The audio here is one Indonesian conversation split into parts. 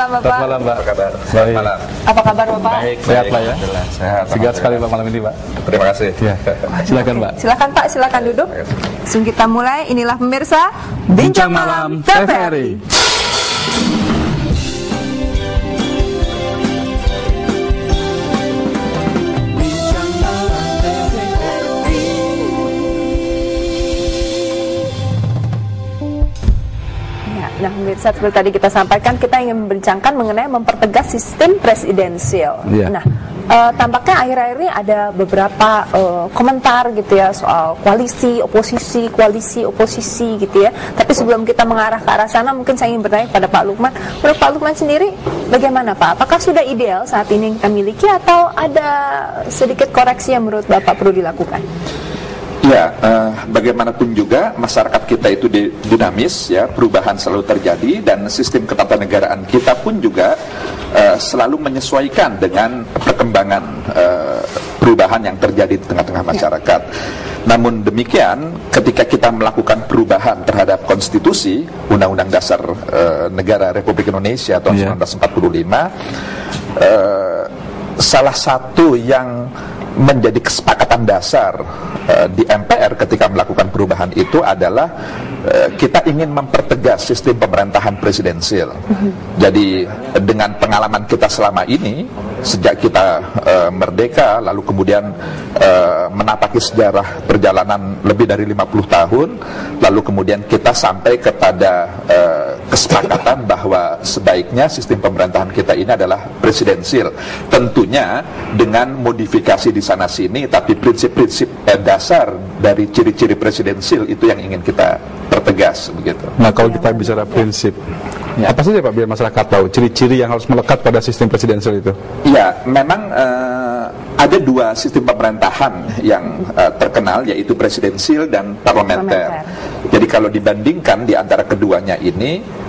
Bapak. Selamat malam, Mbak. Apa kabar? Baik. Malam. Apa kabar Bapak? Baik, Sehat lah ya. Alhamdulillah, sehat. Segar sekali Pak malam ini, Pak. Terima kasih. Ya. Silakan, Mbak. Silakan Pak, silakan duduk. Langsung kita mulai. Inilah pemirsa Bincang Malam TVRI. Nah, pemirsa, seperti tadi kita sampaikan, kita ingin membincangkan mengenai mempertegas sistem presidensial. Iya. Nah, tampaknya akhir-akhir ini ada beberapa komentar gitu ya soal koalisi oposisi gitu ya. Tapi sebelum kita mengarah ke arah sana, mungkin saya ingin bertanya pada Pak Lukman. Menurut Pak Lukman sendiri, bagaimana Pak? Apakah sudah ideal saat ini yang kita miliki atau ada sedikit koreksi yang menurut Bapak perlu dilakukan? Ya, bagaimanapun juga masyarakat kita itu dinamis, ya, perubahan selalu terjadi dan sistem ketatanegaraan kita pun juga selalu menyesuaikan dengan perkembangan perubahan yang terjadi di tengah-tengah masyarakat. Namun demikian, ketika kita melakukan perubahan terhadap konstitusi Undang-Undang Dasar Negara Republik Indonesia tahun 1945, salah satu yang menjadi kesepakatan dasar di MPR ketika melakukan perubahan itu adalah kita ingin mempertegas sistem pemerintahan presidensial. Jadi dengan pengalaman kita selama ini sejak kita merdeka, lalu kemudian menapaki sejarah perjalanan lebih dari 50 tahun, lalu kemudian kita sampai kepada kesepakatan bahwa sebaiknya sistem pemerintahan kita ini adalah presidensial. Tentunya dengan modifikasi di sana sini, tapi prinsip-prinsip dasar dari ciri-ciri presidensial itu yang ingin kita pertegas begitu. Nah, kalau kita bicara prinsip, apa saja Pak biar masyarakat tahu ciri-ciri yang harus melekat pada sistem presidensial itu? Ya, memang ada dua sistem pemerintahan yang terkenal, yaitu presidensial dan parlementer. Jadi kalau dibandingkan di antara keduanya ini,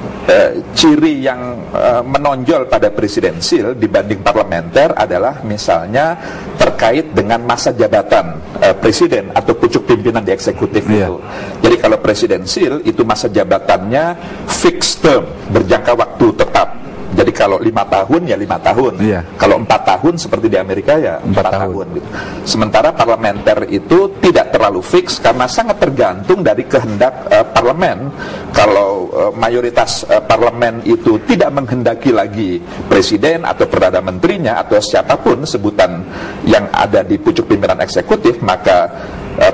ciri yang menonjol pada presidensial dibanding parlementer adalah misalnya terkait dengan masa jabatan presiden atau pucuk pimpinan di eksekutif itu. Jadi kalau presidensial itu masa jabatannya fixed term, berjangka waktu tetap. Jadi kalau 5 tahun ya 5 tahun, kalau 4 tahun seperti di Amerika ya 4 tahun gitu. Sementara parlementer itu tidak terlalu fix karena sangat tergantung dari kehendak parlemen. Kalau mayoritas parlemen itu tidak menghendaki lagi presiden atau perdana menterinya atau siapapun sebutan yang ada di pucuk pimpinan eksekutif, maka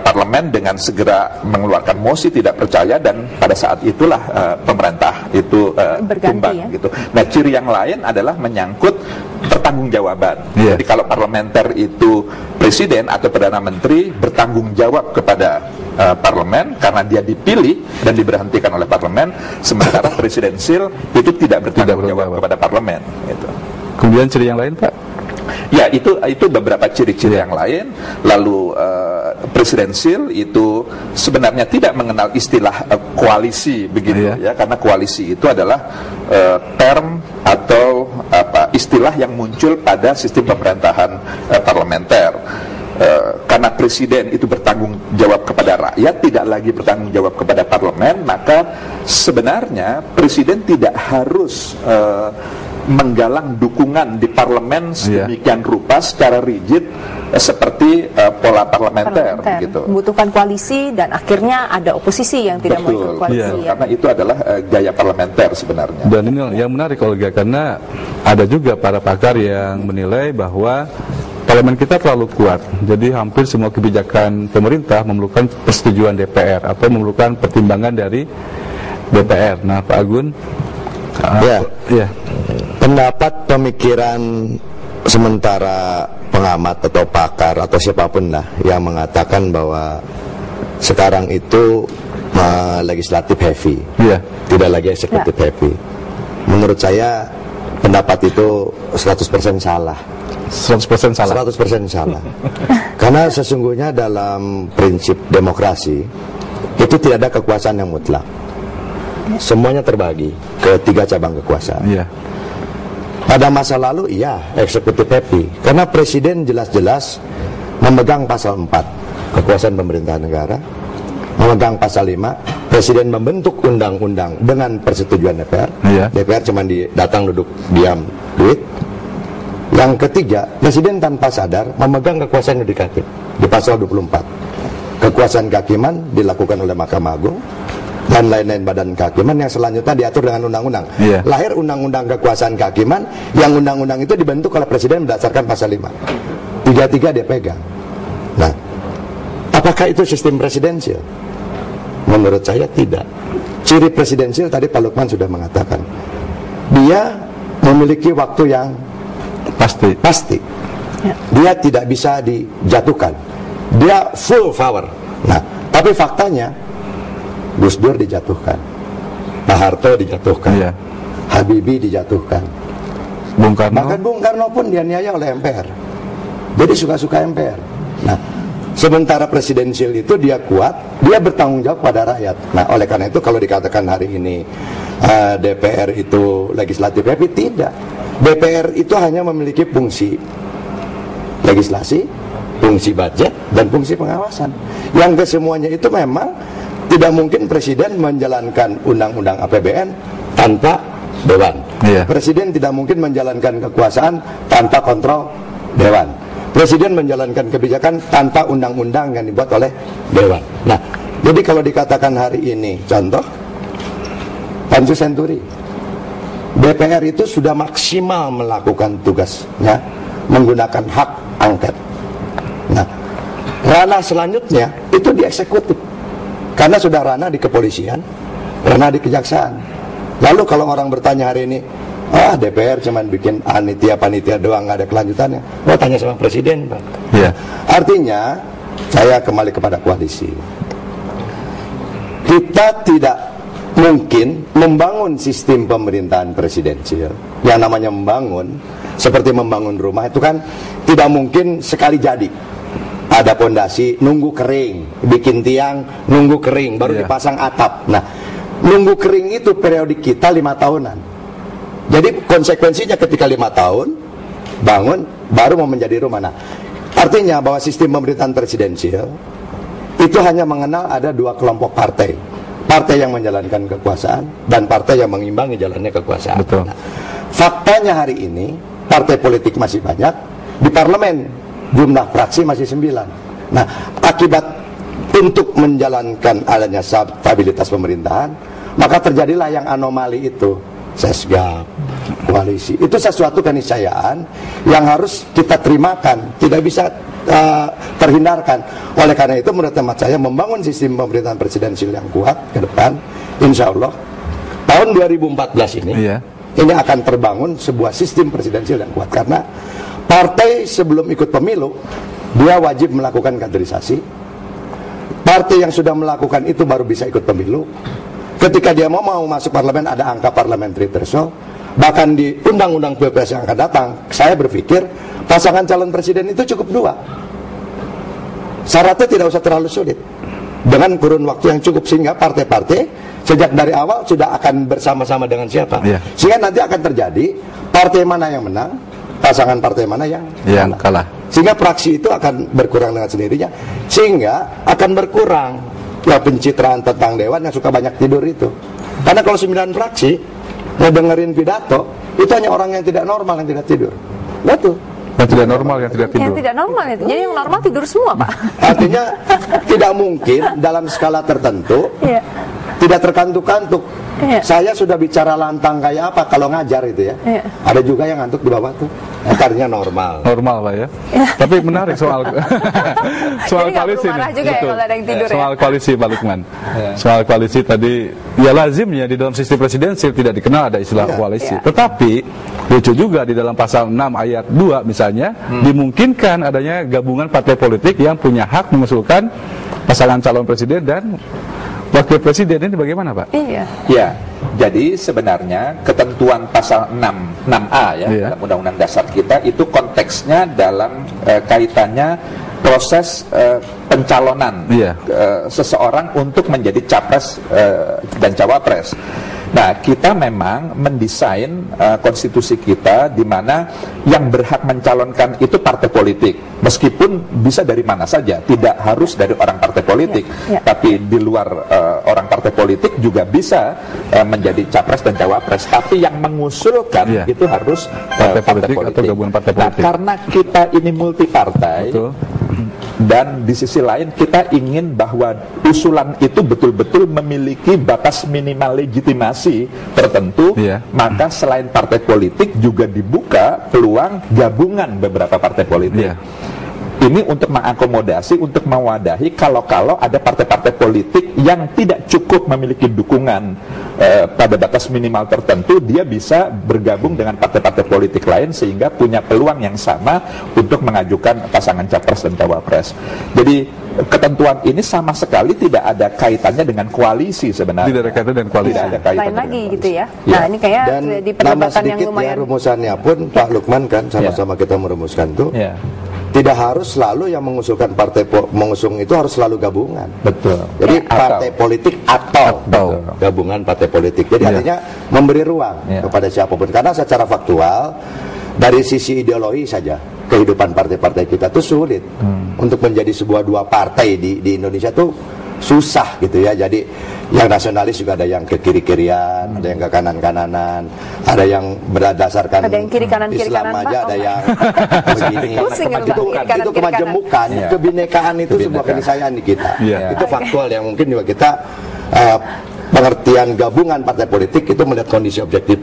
parlemen dengan segera mengeluarkan mosi tidak percaya dan pada saat itulah pemerintah itu tumbang gitu. Nah, ciri yang lain adalah menyangkut pertanggungjawaban. Jadi kalau parlementer itu presiden atau perdana menteri bertanggung jawab kepada parlemen karena dia dipilih dan diberhentikan oleh parlemen, sementara presidensial itu tidak bertanggung jawab kepada parlemen gitu. Kemudian ciri yang lain Pak? Ya, itu beberapa ciri-ciri yang lain. Lalu presidensial itu sebenarnya tidak mengenal istilah koalisi begitu ya, karena koalisi itu adalah term atau istilah yang muncul pada sistem pemerintahan parlementer. Karena presiden itu bertanggung jawab kepada rakyat, tidak lagi bertanggung jawab kepada parlemen, maka sebenarnya presiden tidak harus menggalang dukungan di parlemen sedemikian rupa secara rigid seperti pola parlementer gitu. Membutuhkan koalisi dan akhirnya ada oposisi yang tidak mau ikut koalisi. Karena itu adalah gaya parlementer sebenarnya. Dan ini yang menarik Olga, karena ada juga para pakar yang menilai bahwa parlemen kita terlalu kuat. Jadi hampir semua kebijakan pemerintah memerlukan persetujuan DPR atau memerlukan pertimbangan dari DPR. Nah, Pak Agun, pendapat pemikiran sementara pengamat atau pakar atau siapapun lah yang mengatakan bahwa sekarang itu legislatif heavy, tidak lagi eksekutif heavy. Menurut saya pendapat itu 100% salah. 100% salah. 100% salah. Karena sesungguhnya dalam prinsip demokrasi itu tidak ada kekuasaan yang mutlak. Semuanya terbagi ke 3 cabang kekuasaan. Pada masa lalu eksekutif happy karena presiden jelas-jelas memegang pasal 4 kekuasaan pemerintahan negara, memegang pasal 5 presiden membentuk undang-undang dengan persetujuan DPR, DPR cuma datang duduk diam duit. Yang ketiga, presiden tanpa sadar memegang kekuasaan yudikatif di pasal 24. Kekuasaan kehakiman dilakukan oleh Mahkamah Agung dan lain-lain badan kehakiman yang selanjutnya diatur dengan undang-undang. Lahir undang-undang kekuasaan kehakiman, yang undang-undang itu dibentuk oleh presiden berdasarkan pasal 5. Tiga-tiga dia pegang. Nah, apakah itu sistem presidensial? Menurut saya tidak. Ciri presidensial tadi Pak Lukman sudah mengatakan, dia memiliki waktu yang pasti. Dia tidak bisa dijatuhkan. Dia full power. Nah, tapi faktanya Gus Dur dijatuhkan, Pak Harto dijatuhkan, Habibie dijatuhkan, bahkan Bung Karno pun dianiaya oleh MPR. Jadi suka-suka MPR. Nah, sementara presidensial itu dia kuat, dia bertanggung jawab pada rakyat. Nah, oleh karena itu kalau dikatakan hari ini DPR itu legislatif heavy, tidak. DPR itu hanya memiliki fungsi legislasi, fungsi budget, dan fungsi pengawasan. Yang kesemuanya itu memang tidak mungkin presiden menjalankan undang-undang APBN tanpa dewan. Presiden tidak mungkin menjalankan kekuasaan tanpa kontrol dewan. Presiden menjalankan kebijakan tanpa undang-undang yang dibuat oleh dewan. Nah, jadi kalau dikatakan hari ini, contoh Pansus Senturi, DPR itu sudah maksimal melakukan tugasnya menggunakan hak angket. Nah, ranah selanjutnya itu di eksekutif, karena sudah ranah di kepolisian, ranah di kejaksaan. Lalu kalau orang bertanya hari ini, DPR cuman bikin panitia doang, nggak ada kelanjutannya, tanya sama presiden, Pak. Artinya saya kembali kepada koalisi. Kita tidak mungkin membangun sistem pemerintahan presidensial. Yang namanya membangun, seperti membangun rumah itu kan tidak mungkin sekali jadi. Ada pondasi, nunggu kering, bikin tiang, nunggu kering, baru dipasang atap. Nah, nunggu kering itu periodik kita 5 tahunan. Jadi konsekuensinya ketika 5 tahun bangun, baru mau menjadi rumah. Nah, artinya bahwa sistem pemerintahan presidensial itu hanya mengenal ada 2 kelompok partai. Partai yang menjalankan kekuasaan dan partai yang mengimbangi jalannya kekuasaan. Nah, faktanya hari ini partai politik masih banyak, di parlemen jumlah fraksi masih 9. Nah, akibat untuk menjalankan adanya stabilitas pemerintahan, maka terjadilah yang anomali itu, sesgap, koalisi. Itu sesuatu keniscayaan yang harus kita terimakan, tidak bisa terhindarkan. Oleh karena itu menurut hemat saya membangun sistem pemerintahan presidensial yang kuat ke depan, insya Allah tahun 2014 ini ini akan terbangun sebuah sistem presidensial yang kuat, karena partai sebelum ikut pemilu dia wajib melakukan kaderisasi. Partai yang sudah melakukan itu baru bisa ikut pemilu. Ketika dia mau masuk parlemen ada angka parliamentary threshold. Bahkan di undang-undang Pilpres yang akan datang, saya berpikir pasangan calon presiden itu cukup 2. Syaratnya tidak usah terlalu sulit, dengan kurun waktu yang cukup, sehingga partai-partai sejak dari awal sudah akan bersama-sama dengan siapa. Sehingga nanti akan terjadi partai mana yang menang, pasangan partai mana yang kalah. Sehingga fraksi itu akan berkurang dengan sendirinya, sehingga akan berkurang pencitraan tentang dewan yang suka banyak tidur itu. Karena kalau 9 fraksi mau dengerin pidato, itu hanya orang yang tidak normal yang tidak tidur. Betul. Yang tidak normal yang tidak tidur. Yang tidak normal itu. Jadi yang normal tidur semua, Pak. Artinya tidak mungkin dalam skala tertentu tidak terkantuk-kantuk. Saya sudah bicara lantang kayak apa kalau ngajar itu ya. Ada juga yang ngantuk di bawah tuh. Artinya normal. Normal Pak ya. Tapi menarik soal koalisi nih. Juga ya kalau ada yang tidur soal koalisi Pak Lukman. Soal koalisi tadi ya lazimnya di dalam sistem presidensial tidak dikenal ada istilah koalisi. Tetapi lucu juga di dalam pasal 6 ayat 2 misalnya dimungkinkan adanya gabungan partai politik yang punya hak mengusulkan pasangan calon presiden dan wakil presiden. Ini bagaimana Pak? Ya, jadi sebenarnya ketentuan pasal 6A dalam Undang-Undang Dasar kita itu konteksnya dalam kaitannya proses pencalonan seseorang untuk menjadi capres dan cawapres. Nah, kita memang mendesain konstitusi kita di mana yang berhak mencalonkan itu partai politik, meskipun bisa dari mana saja, tidak harus dari orang partai politik, tapi di luar orang partai politik juga bisa menjadi capres dan cawapres, tapi yang mengusulkan itu harus partai politik atau gabungan partai politik. Nah, karena kita ini multi partai, dan di sisi lain kita ingin bahwa usulan itu betul-betul memiliki batas minimal legitimasi tertentu, maka selain partai politik juga dibuka peluang gabungan beberapa partai politik. Ini untuk mengakomodasi, untuk mewadahi kalau ada partai-partai politik yang tidak cukup memiliki dukungan pada batas minimal tertentu, dia bisa bergabung dengan partai-partai politik lain sehingga punya peluang yang sama untuk mengajukan pasangan capres dan cawapres. Jadi ketentuan ini sama sekali tidak ada kaitannya dengan koalisi sebenarnya. Tidak ada kaitan dengan koalisi. Tidak ada kaitan lain lagi koalisi. gitu ya. Nah, ini kayak dan di perdebatan yang lumayan. Rumusannya pun Pak Lukman kan sama-sama kita merumuskan tuh. Tidak harus selalu yang mengusulkan partai mengusung itu harus selalu gabungan. Betul. Jadi partai politik atau gabungan partai politik. Jadi artinya memberi ruang kepada siapapun. Karena secara faktual dari sisi ideologi saja kehidupan partai-partai kita tuh sulit untuk menjadi sebuah dua partai di Indonesia tuh susah gitu ya. Jadi yang nasionalis juga ada yang ke kiri-kirian, ada yang ke kanan-kananan, ada yang berdasarkan ada yang kiri kanan Islam aja, ada yang begini. Itu kemajemukan, kebinekaan itu sebuah keniscayaan di kita. Itu faktual yang mungkin juga kita pengertian gabungan partai politik itu melihat kondisi objektif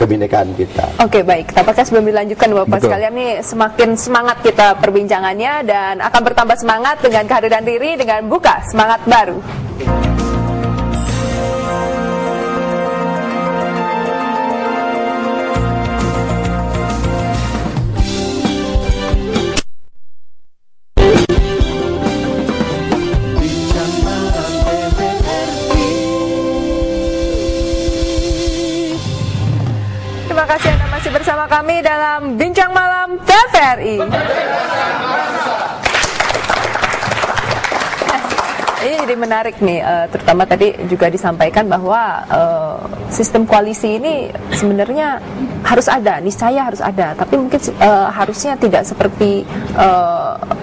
kebinekaan kita. Oke, baik. Tampaknya sebelum dilanjutkan Bapak sekalian nih semakin semangat kita perbincangannya dan akan bertambah semangat dengan kehadiran Riri dengan buka semangat baru. Terima kasih Anda masih bersama kami dalam Bincang Malam TVRI. Ini jadi menarik nih, terutama tadi juga disampaikan bahwa sistem koalisi ini sebenarnya harus ada, niscaya harus ada, tapi mungkin harusnya tidak seperti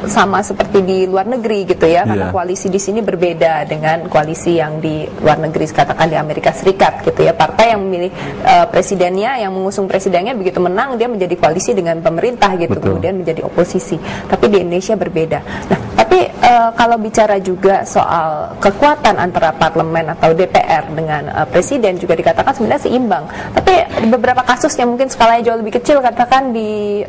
sama seperti di luar negeri gitu ya, karena koalisi di sini berbeda dengan koalisi yang di luar negeri, katakan di Amerika Serikat gitu ya, partai yang memilih presidennya, yang mengusung presidennya begitu menang dia menjadi koalisi dengan pemerintah gitu, kemudian menjadi oposisi, tapi di Indonesia berbeda. Nah, tapi kalau bicara juga soal kekuatan antara parlemen atau DPR dengan presiden juga dikatakan sebenarnya seimbang. Tapi di beberapa kasus yang mungkin skalanya jauh lebih kecil, katakan di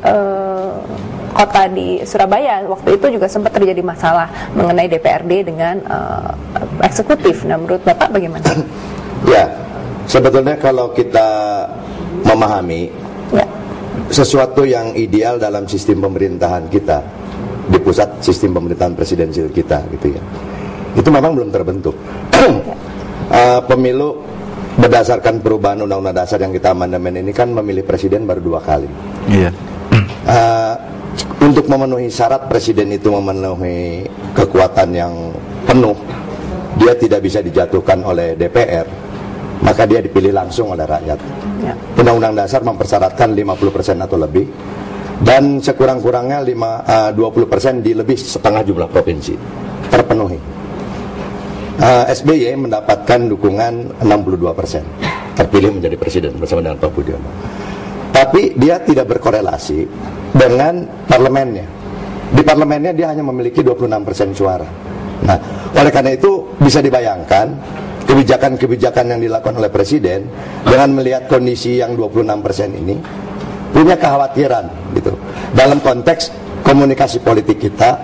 kota di Surabaya waktu itu juga sempat terjadi masalah mengenai DPRD dengan eksekutif. Nah, menurut Bapak bagaimana? Ya, sebetulnya kalau kita memahami sesuatu yang ideal dalam sistem pemerintahan kita di pusat sistem pemerintahan presidensial kita gitu ya, itu memang belum terbentuk. Pemilu berdasarkan perubahan undang-undang dasar yang kita amandemen ini kan memilih presiden baru 2 kali. Untuk memenuhi syarat presiden itu memenuhi kekuatan yang penuh, dia tidak bisa dijatuhkan oleh DPR, maka dia dipilih langsung oleh rakyat. Undang-undang dasar mempersyaratkan 50% atau lebih, dan sekurang-kurangnya 20% di lebih setengah jumlah provinsi terpenuhi. SBY mendapatkan dukungan 62%, terpilih menjadi presiden bersama dengan Pak Budiono. Tapi dia tidak berkorelasi dengan parlemennya. Di parlemennya dia hanya memiliki 26% suara. Nah, oleh karena itu bisa dibayangkan kebijakan-kebijakan yang dilakukan oleh presiden dengan melihat kondisi yang 26% ini punya kekhawatiran gitu. Dalam konteks komunikasi politik kita,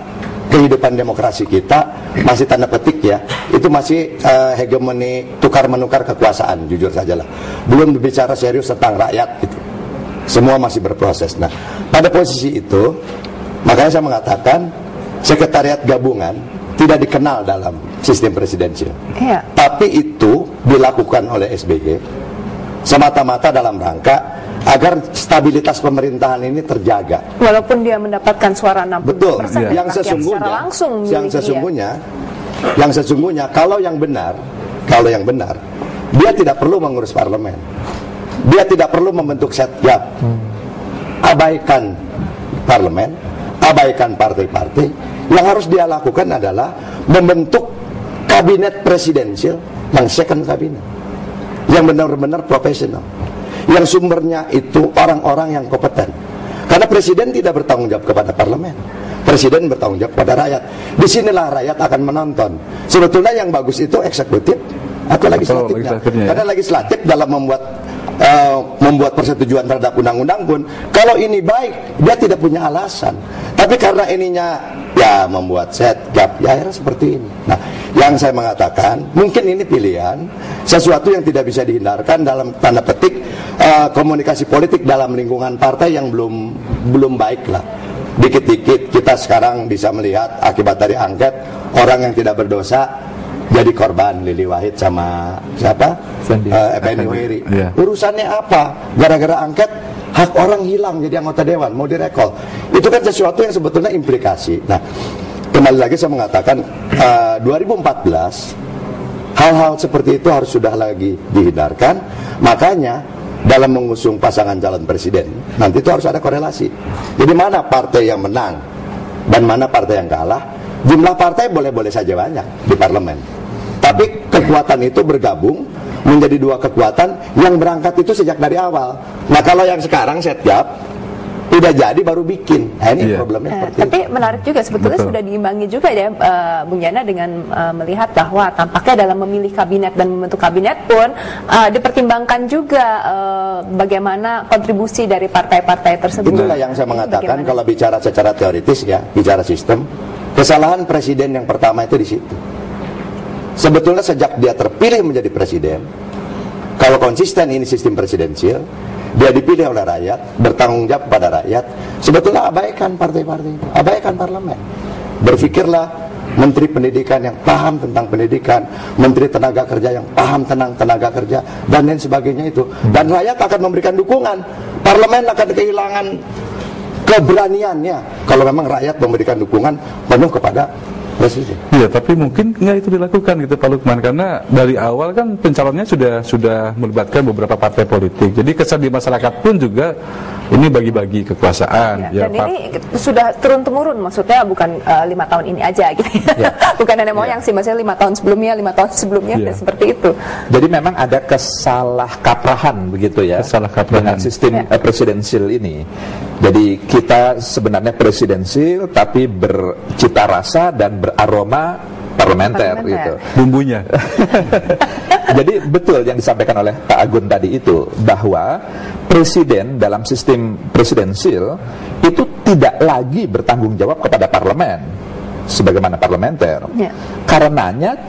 kehidupan demokrasi kita masih tanda petik ya, itu masih hegemoni tukar-menukar kekuasaan, jujur sajalah. Belum berbicara serius tentang rakyat gitu. Semua masih berproses. Nah, pada posisi itu, makanya saya mengatakan sekretariat gabungan tidak dikenal dalam sistem presidensial. Tapi itu dilakukan oleh SBY semata-mata dalam rangka agar stabilitas pemerintahan ini terjaga. Walaupun dia mendapatkan suara 60%. Betul. Yang sesungguhnya kalau yang benar dia tidak perlu mengurus parlemen, dia tidak perlu membentuk Setgab. Abaikan parlemen, abaikan partai-partai. Yang harus dia lakukan adalah membentuk kabinet presidensial yang second kabinet, yang benar-benar profesional, yang sumbernya itu orang-orang yang kompeten. Karena presiden tidak bertanggung jawab kepada parlemen, presiden bertanggung jawab kepada rakyat. Disinilah rakyat akan menonton. Sebetulnya yang bagus itu eksekutif atau legislatifnya. Karena legislatif dalam membuat persetujuan terhadap undang-undang pun, kalau ini baik, dia tidak punya alasan. Tapi karena ininya ya membuat Setgab, ya akhirnya seperti ini. Nah, yang saya mengatakan, mungkin ini pilihan, sesuatu yang tidak bisa dihindarkan dalam tanda petik komunikasi politik dalam lingkungan partai yang belum baik lah. Dikit-dikit kita sekarang bisa melihat akibat dari angket, orang yang tidak berdosa jadi korban, Lili Wahid sama siapa? Effendi Hoiri. Yeah. Urusannya apa? Gara-gara angket, hak orang hilang jadi anggota dewan, mau direkol. Itu kan sesuatu yang sebetulnya implikasi. Nah, kembali lagi saya mengatakan 2014 hal-hal seperti itu harus sudah lagi dihindarkan. Makanya dalam mengusung pasangan calon presiden nanti itu harus ada korelasi. Jadi mana partai yang menang dan mana partai yang kalah. Jumlah partai boleh-boleh saja banyak di parlemen, tapi kekuatan itu bergabung menjadi dua kekuatan yang berangkat itu sejak dari awal. Nah, kalau yang sekarang Setgab udah jadi baru bikin. Nah, ini problemnya seperti tapi itu. Menarik juga sebetulnya sudah diimbangi juga ya Bung Yana dengan melihat bahwa tampaknya dalam memilih kabinet dan membentuk kabinet pun dipertimbangkan juga bagaimana kontribusi dari partai-partai tersebut. Itulah yang saya mengatakan kalau bicara secara teoritis ya, bicara sistem, kesalahan presiden yang pertama itu di situ. Sebetulnya sejak dia terpilih menjadi presiden, kalau konsisten ini sistem presidensial, dia dipilih oleh rakyat, bertanggung jawab kepada rakyat, sebetulnya abaikan partai-partai, abaikan parlemen. Berpikirlah menteri pendidikan yang paham tentang pendidikan, menteri tenaga kerja yang paham tentang tenaga kerja, dan lain sebagainya itu. Dan rakyat akan memberikan dukungan, parlemen akan kehilangan keberaniannya kalau memang rakyat memberikan dukungan penuh kepada presiden. Iya, tapi mungkin nggak itu dilakukan gitu Pak Lukman, karena dari awal kan pencalonnya sudah melibatkan beberapa partai politik. Jadi kesan di masyarakat pun juga ini bagi-bagi kekuasaan. Ya, dan ini sudah turun-temurun, maksudnya bukan 5 tahun ini aja gitu. Ya. Bukan nenek moyang sih, maksudnya 5 tahun sebelumnya, 5 tahun sebelumnya, dan seperti itu. Jadi memang ada kesalahkaprahan begitu ya, dengan sistem presidensil ini. Jadi kita sebenarnya presidensil tapi bercita rasa dan beraroma parlementer gitu. Bumbunya. Jadi betul yang disampaikan oleh Pak Agun tadi itu, bahwa presiden dalam sistem presidensil itu tidak lagi bertanggung jawab kepada parlemen sebagaimana parlementer. Karenanya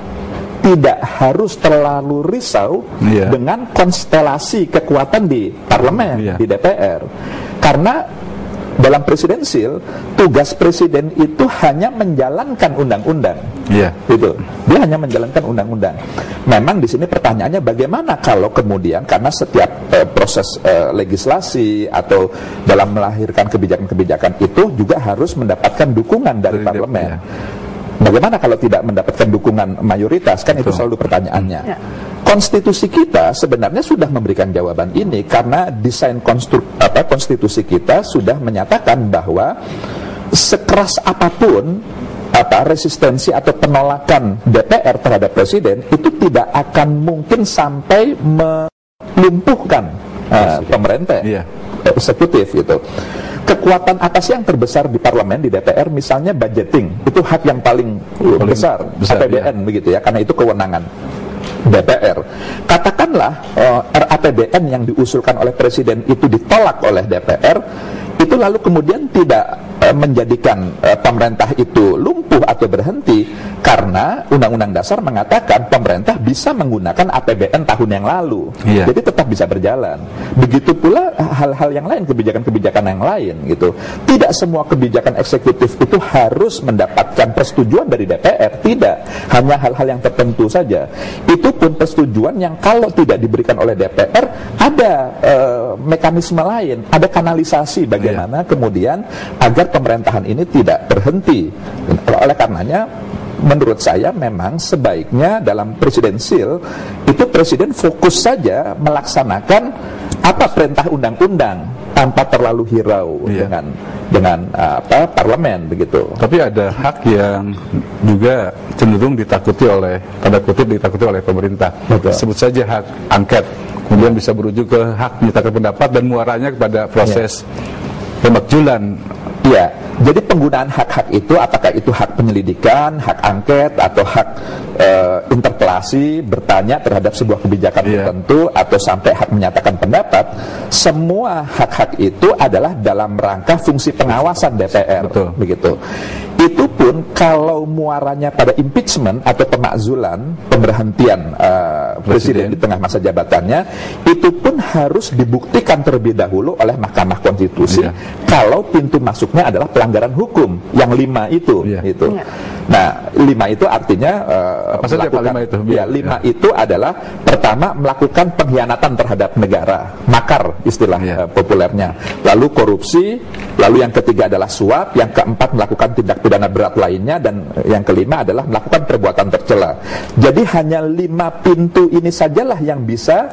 tidak harus terlalu risau dengan konstelasi kekuatan di parlemen, di DPR. Karena dalam presidensil, tugas presiden itu hanya menjalankan undang-undang. Gitu. Dia hanya menjalankan undang-undang. Memang di sini pertanyaannya bagaimana kalau kemudian karena setiap proses legislasi atau dalam melahirkan kebijakan-kebijakan itu juga harus mendapatkan dukungan dari parlemen. Bagaimana kalau tidak mendapatkan dukungan mayoritas? Kan itu selalu pertanyaannya. Konstitusi kita sebenarnya sudah memberikan jawaban ini, karena desain konstitusi kita sudah menyatakan bahwa sekeras apapun resistensi atau penolakan DPR terhadap presiden itu tidak akan mungkin sampai melumpuhkan pemerintah, eksekutif gitu. Kekuatan atas yang terbesar di parlemen, di DPR misalnya budgeting, itu hak yang paling besar APBN begitu ya, karena itu kewenangan DPR. Katakanlah RAPBN yang diusulkan oleh presiden itu ditolak oleh DPR, itu lalu kemudian tidak menjadikan pemerintah itu lumpuh atau berhenti, karena Undang-Undang Dasar mengatakan pemerintah bisa menggunakan APBN tahun yang lalu, jadi tetap bisa berjalan. Begitu pula hal-hal yang lain, kebijakan-kebijakan yang lain gitu. Tidak semua kebijakan eksekutif itu harus mendapatkan persetujuan dari DPR, tidak, hanya hal-hal yang tertentu saja. Itu pun persetujuan yang kalau tidak diberikan oleh DPR, ada mekanisme lain, ada kanalisasi bagaimana kemudian agar pemerintahan ini tidak berhenti. Oleh karenanya menurut saya memang sebaiknya dalam presidensil itu presiden fokus saja melaksanakan apa perintah undang-undang tanpa terlalu hirau dengan parlemen begitu. Tapi ada hak yang juga cenderung ditakuti oleh, tanda kutip ditakuti oleh pemerintah. Betul. Sebut saja hak angket, kemudian bisa berujung ke hak menyatakan pendapat dan muaranya kepada proses pemakzulan. Iya, jadi penggunaan hak-hak itu, apakah itu hak penyelidikan, hak angket, atau hak interpelasi, bertanya terhadap sebuah kebijakan tertentu, atau sampai hak menyatakan pendapat, semua hak-hak itu adalah dalam rangka fungsi pengawasan DPR. Betul. Begitu. Itu pun kalau muaranya pada impeachment atau pemakzulan, pemberhentian presiden di tengah masa jabatannya, itu pun harus dibuktikan terlebih dahulu oleh Mahkamah Konstitusi kalau pintu masuknya adalah pelanggaran hukum yang 5 itu. Nah, 5 itu artinya apa saja Pak 5 itu? Ya, 5 itu adalah pertama melakukan pengkhianatan terhadap negara, makar istilah populernya. Lalu korupsi, lalu yang ketiga adalah suap, yang keempat melakukan tindak pidana berat lainnya, dan yang kelima adalah melakukan perbuatan tercela. Jadi hanya 5 pintu ini sajalah yang bisa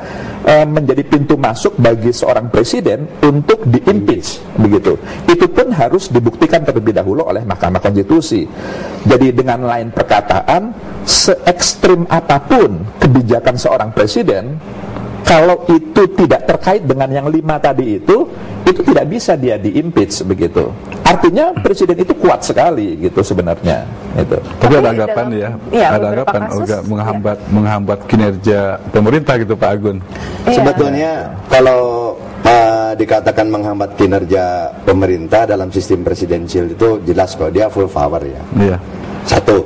menjadi pintu masuk bagi seorang presiden untuk di-impeach, begitu. Itu pun harus dibuktikan terlebih dahulu oleh Mahkamah Konstitusi. Jadi dengan lain perkataan, se-ekstrim apapun kebijakan seorang presiden, kalau itu tidak terkait dengan yang 5 tadi itu tidak bisa dia di-impeach, begitu. Artinya presiden itu kuat sekali gitu sebenarnya. Itu. Tapi ada anggapan ada anggapan Olga menghambat kinerja pemerintah gitu Pak Agun. Sebetulnya kalau dikatakan menghambat kinerja pemerintah dalam sistem presidensial itu jelas kok, dia full power ya. Satu,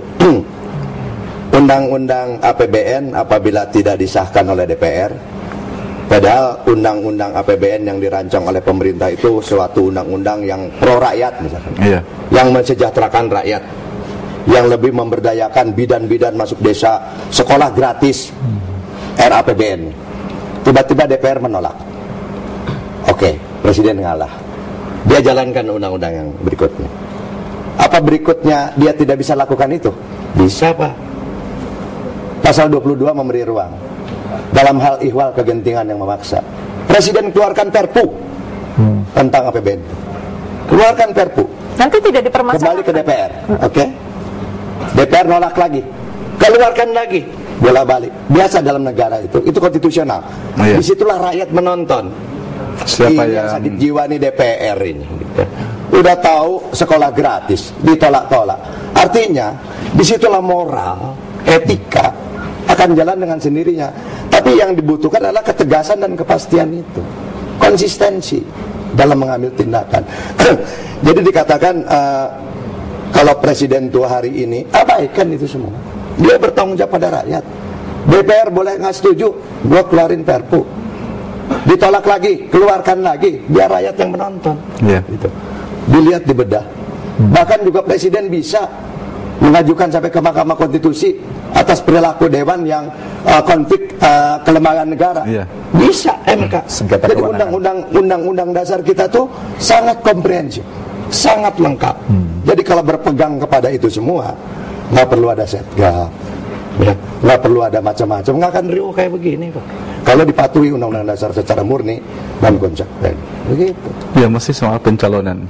undang-undang APBN apabila tidak disahkan oleh DPR, padahal undang-undang APBN yang dirancang oleh pemerintah itu suatu undang-undang yang pro rakyat misalkan, yang mensejahterakan rakyat, yang lebih memberdayakan bidan-bidan masuk desa, sekolah gratis, RAPBN. Tiba-tiba DPR menolak. Oke, presiden ngalah. Dia jalankan undang-undang yang berikutnya. Apa berikutnya dia tidak bisa lakukan itu? Bisa, Pak. Pasal 22 memberi ruang dalam hal ihwal kegentingan yang memaksa. Presiden keluarkan Perpu tentang APBN. Keluarkan Perpu. Nanti tidak dipermasalahkan. Kembali ke DPR. Oke. DPR nolak lagi. Keluarkan lagi. Bola balik. Biasa dalam negara itu konstitusional. Disitulah rakyat menonton. Siapa yang sakit jiwa nih DPR ini gitu. Udah tahu sekolah gratis ditolak-tolak. Artinya disitulah moral, etika akan jalan dengan sendirinya. Tapi yang dibutuhkan adalah ketegasan dan kepastian itu, konsistensi dalam mengambil tindakan. Jadi dikatakan kalau presiden tua hari ini abaikan itu semua. Dia bertanggung jawab pada rakyat. DPR boleh nggak setuju, gua keluarin Perpu. Ditolak lagi, keluarkan lagi, biar rakyat yang menonton. Gitu. Dilihat, dibedah. Bahkan juga presiden bisa mengajukan sampai ke Mahkamah Konstitusi atas perilaku dewan yang konflik kelembagaan negara. Bisa MK. Jadi undang-undang dasar kita tuh sangat komprehensif, sangat lengkap. Jadi kalau berpegang kepada itu semua, nggak perlu ada setgap, nggak perlu ada macam-macam, nggak akan riuh kayak begini, Pak. Kalau dipatuhi undang-undang dasar secara murni dan konsekuen, begitu. Ya, masih soal pencalonan.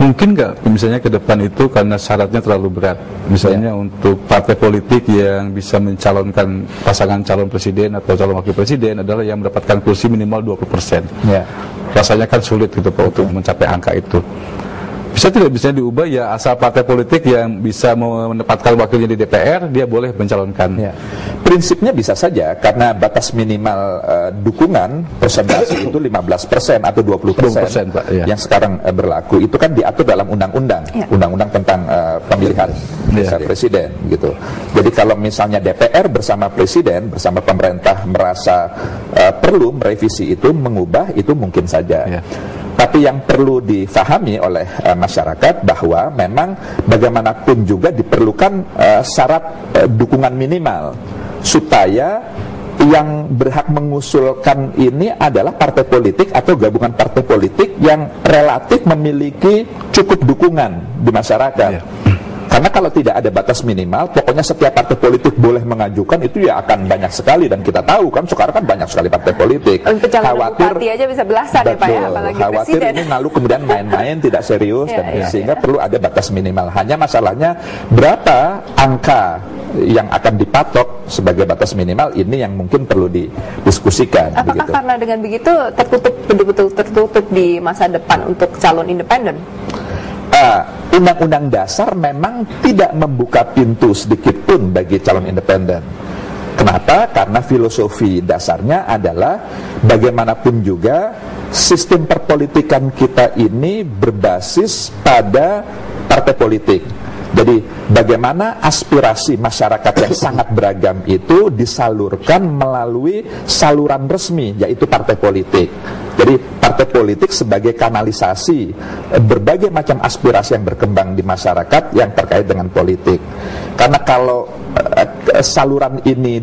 Mungkin nggak, misalnya ke depan itu karena syaratnya terlalu berat. Misalnya untuk partai politik yang bisa mencalonkan pasangan calon presiden atau calon wakil presiden adalah yang mendapatkan kursi minimal 20%. Rasanya kan sulit gitu Pak untuk mencapai angka itu. Bisa tidak bisa diubah ya, asal partai politik yang bisa menempatkan wakilnya di DPR, dia boleh mencalonkan. Prinsipnya bisa saja, karena batas minimal dukungan persentase itu 15% atau 20% Pak, yang sekarang berlaku. Itu kan diatur dalam undang-undang, undang-undang tentang pemilihan presiden gitu. Jadi kalau misalnya DPR bersama presiden, bersama pemerintah merasa perlu merevisi itu, mengubah itu mungkin saja. Tapi yang perlu difahami oleh masyarakat bahwa memang bagaimanapun juga diperlukan syarat dukungan minimal supaya yang berhak mengusulkan ini adalah partai politik atau gabungan partai politik yang relatif memiliki cukup dukungan di masyarakat. Karena kalau tidak ada batas minimal, pokoknya setiap partai politik boleh mengajukan, itu ya akan banyak sekali. Dan kita tahu kan sekarang kan banyak sekali partai politik. Khawatir bupati aja bisa belasan ya Pak ya, apalagi khawatir presiden. ini lalu kemudian main-main tidak serius, sehingga perlu ada batas minimal. Hanya masalahnya berapa angka yang akan dipatok sebagai batas minimal, ini yang mungkin perlu didiskusikan. Apakah begitu? Karena dengan begitu betul-betul tertutup di masa depan untuk calon independen? Undang-undang dasar memang tidak membuka pintu sedikit pun bagi calon independen. Kenapa? Karena filosofi dasarnya adalah bagaimanapun juga sistem perpolitikan kita ini berbasis pada partai politik. Jadi bagaimana aspirasi masyarakat yang sangat beragam itu disalurkan melalui saluran resmi, yaitu partai politik. Jadi partai politik sebagai kanalisasi berbagai macam aspirasi yang berkembang di masyarakat yang terkait dengan politik. Karena kalau saluran ini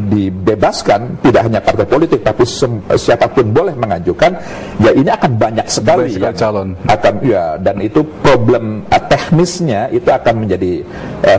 dibebaskan, tidak hanya partai politik tapi siapapun boleh mengajukan, ya ini akan banyak sekali yang calon akan, ya, dan itu problem teknisnya itu akan menjadi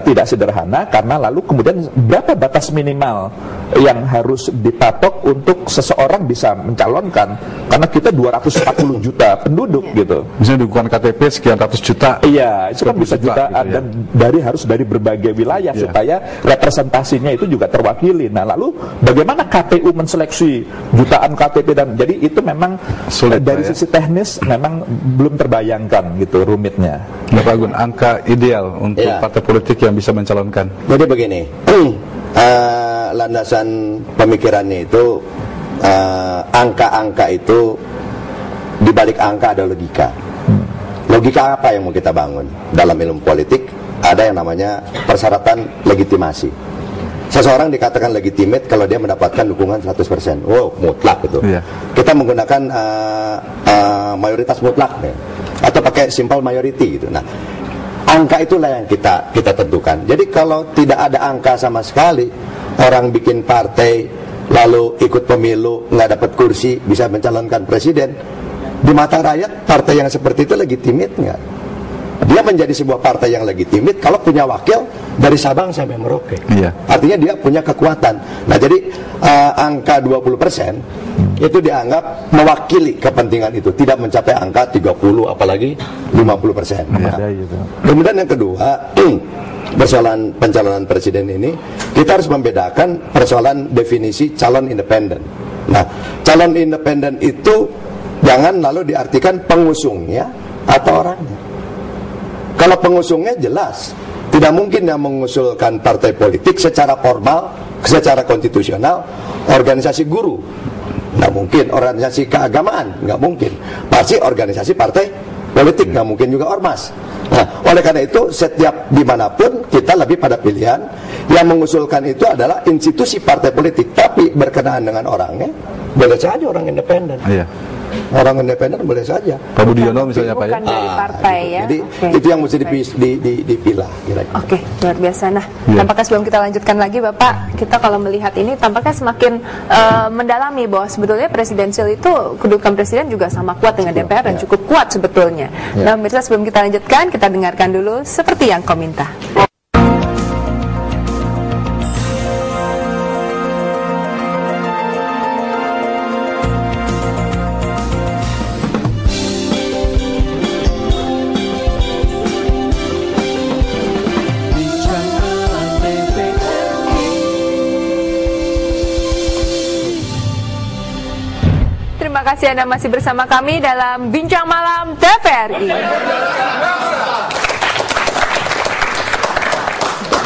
tidak sederhana. Karena lalu kemudian berapa batas minimal yang harus dipatok untuk seseorang bisa mencalonkan, karena kita 240 juta penduduk gitu. Misalnya dukungan KTP sekian ratus juta. Iya, itu kan bisa jutaan gitu, dan harus dari berbagai wilayah supaya representasinya itu juga terwakili. Nah, lalu bagaimana KPU menseleksi jutaan KTP, dan jadi itu memang sulit dari sisi teknis memang belum terbayangkan gitu rumitnya. Bapak Gun, angka ideal untuk partai politik yang bisa mencalonkan. Jadi begini, landasan pemikirannya itu angka-angka itu, di balik angka ada logika. Logika apa yang mau kita bangun? Dalam ilmu politik ada yang namanya persyaratan legitimasi. Seseorang dikatakan legitimate kalau dia mendapatkan dukungan 100%. Wow, mutlak itu. Kita menggunakan mayoritas mutlak ya, atau pakai simple majority gitu. Nah, angka itulah yang kita tentukan. Jadi kalau tidak ada angka sama sekali, orang bikin partai lalu ikut pemilu nggak dapat kursi bisa mencalonkan presiden, di mata rakyat partai yang seperti itu legitimate nggak? Dia menjadi sebuah partai yang legitimate kalau punya wakil dari Sabang sampai Merauke. Artinya dia punya kekuatan. Nah, jadi angka 20% itu dianggap mewakili kepentingan itu, tidak mencapai angka 30 apalagi 50%. Kemudian yang kedua, persoalan pencalonan presiden ini kita harus membedakan persoalan definisi calon independen. Nah, calon independen itu jangan lalu diartikan pengusungnya atau orangnya. Kalau pengusungnya jelas, tidak mungkin yang mengusulkan partai politik secara formal, secara konstitusional, organisasi guru, nggak mungkin, organisasi keagamaan, nggak mungkin, pasti organisasi partai politik, nggak mungkin juga ormas. Nah, oleh karena itu setiap dimanapun kita lebih pada pilihan yang mengusulkan itu adalah institusi partai politik, tapi berkenaan dengan orangnya boleh saja orang independen. Orang independen boleh saja. Pak Budiono misalnya Pak ya. Bukan dari partai gitu. ya. Jadi itu yang mesti dipilah. Oke, luar biasa. Nah, tampaknya sebelum kita lanjutkan lagi Bapak, kita kalau melihat ini tampaknya semakin mendalami bahwa sebetulnya presidensial itu kedudukan presiden juga sama kuat dengan DPR dan cukup kuat sebetulnya. Nah, pemirsa, sebelum kita lanjutkan, kita dengarkan dulu seperti yang kau minta. Terima kasih Anda masih bersama kami dalam Bincang Malam TVRI.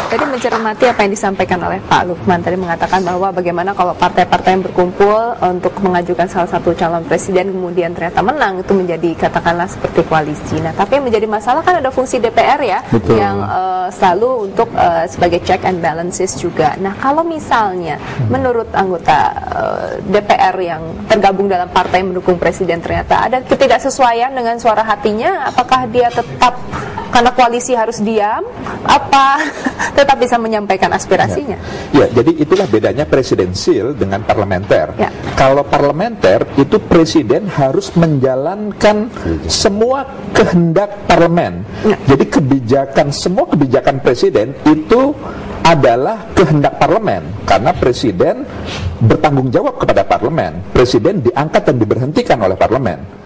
Tadi mencermati apa yang disampaikan oleh Pak Lukman, tadi mengatakan bahwa bagaimana kalau partai-partai yang berkumpul untuk mengajukan salah satu calon presiden kemudian ternyata menang, itu menjadi katakanlah seperti koalisi. Nah, tapi yang menjadi masalah kan ada fungsi DPR ya. Betul. Yang selalu untuk sebagai check and balances juga. Nah, kalau misalnya menurut anggota DPR yang tergabung dalam partai yang mendukung presiden ternyata ada ketidaksesuaian dengan suara hatinya, apakah dia tetap karena koalisi harus diam, apa tetap bisa menyampaikan aspirasinya? Ya, jadi itulah bedanya presidensil dengan parlementer. Ya. Kalau parlementer itu presiden harus menjalankan semua kehendak parlemen. Ya. Jadi semua kebijakan presiden itu adalah kehendak parlemen, karena presiden bertanggung jawab kepada parlemen. Presiden diangkat dan diberhentikan oleh parlemen.